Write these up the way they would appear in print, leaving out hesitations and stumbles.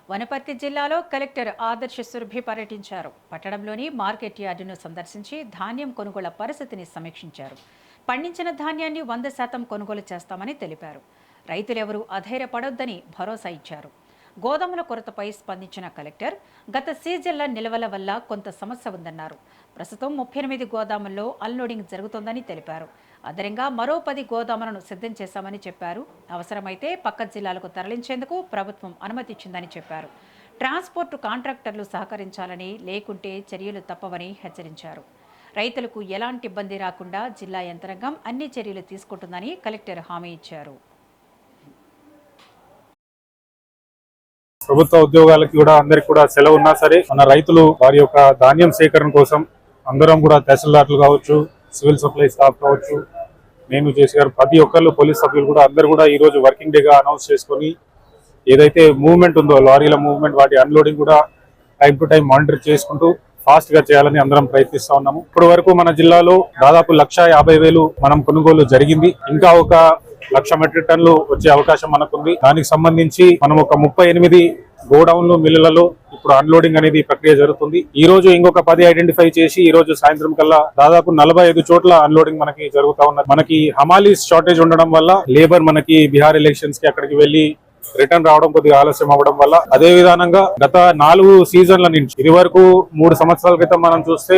వనపర్తి జిల్లాలో కలెక్టర్ ఆదర్శ సురభి పర్యటించారు. పట్టణంలోని మార్కెట్ యార్డును సందర్శించి ధాన్యం కొనుగోళ్ల పరిస్థితిని సమీక్షించారు. పండించిన ధాన్యాన్ని 100% కొనుగోలు చేస్తామని తెలిపారు. రైతులెవరూ అధైర్యపడొద్దని భరోసా ఇచ్చారు. గోదాముల కొరతపై స్పందించిన కలెక్టర్ గత సీజన్ల నిల్వల వల్ల కొంత సమస్య ఉందన్నారు. ప్రస్తుతం 38 గోదాముల్లో అన్లోడింగ్ జరుగుతోందని తెలిపారు. అదనంగా మరో 10 గోదాములను సిద్ధం చేశామని చెప్పారు. అవసరమైతే పక్క జిల్లాలకు తరలించేందుకు ప్రభుత్వం అనుమతిచ్చిందని చెప్పారు. ట్రాన్స్పోర్ట్ కాంట్రాక్టర్లు సహకరించాలని, లేకుంటే చర్యలు తప్పవని హెచ్చరించారు. రైతులకు ఎలాంటి ఇబ్బంది రాకుండా జిల్లా యంత్రాంగం అన్ని చర్యలు తీసుకుంటుందని కలెక్టర్ హామీ ఇచ్చారు. ప్రభుత్వ ఉద్యోగాలకి కూడా అందరికి కూడా సెలవు ఉన్నా సరే మన రైతులు వారి యొక్క ధాన్యం సేకరణ కోసం అందరం కూడా తహసీల్దార్లు కావచ్చు, సివిల్ సప్లై స్టాఫ్ కావచ్చు, మేము చేసేవారు ప్రతి ఒక్కళ్ళు, పోలీస్ సభ్యులు కూడా అందరు కూడా ఈ రోజు వర్కింగ్ డేగా అనౌన్స్ చేసుకొని ఏదైతే మూవ్మెంట్ ఉందో లారీల మూవ్మెంట్, వాటి అన్లోడింగ్ కూడా టైం టు టైం మానిటర్ చేసుకుంటూ ఫాస్ట్ గా చేయాలని అందరం ప్రయత్నిస్తా ఉన్నాము. ఇప్పటి వరకు మన జిల్లాలో దాదాపు 1,50,000 మనం కొనుగోలు జరిగింది. ఇంకా ఒక 1,00,000 మెట్రిక్ టన్నులు వచ్చే అవకాశం మనకుంది. దానికి సంబంధించి మనం ఒక 38 గోడౌన్లు, మిల్లులలో ఇప్పుడు అన్లోడింగ్ అనేది ప్రక్రియ జరుగుతుంది. ఈ రోజు ఇంకొక 10 ఐడెంటిఫై చేసి ఈ రోజు సాయంత్రం కల్లా దాదాపు 45 చోట్ల అన్లోడింగ్ మనకి జరుగుతా ఉన్నది. మనకి హమాలీస్ షార్టేజ్ ఉండడం వల్ల లేబర్ మనకి బీహార్ ఎలక్షన్స్ కి అక్కడికి వెళ్లి రిటర్న్ రావడం కొద్దిగా ఆలస్యం అవ్వడం వల్ల, అదే విధానంగా గత 4 సీజన్ల నుంచి ఇది వరకు 3 సంవత్సరాల క్రితం మనం చూస్తే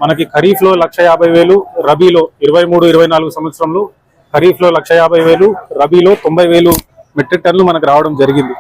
మనకి ఖరీఫ్ లో 1,50,000, రబీలో 23-24 సంవత్సరంలో ఖరీఫ్ లో 1,50,000, రబీలో 90,000 మెట్రిక్ టన్నులు మనకు రావడం జరిగింది.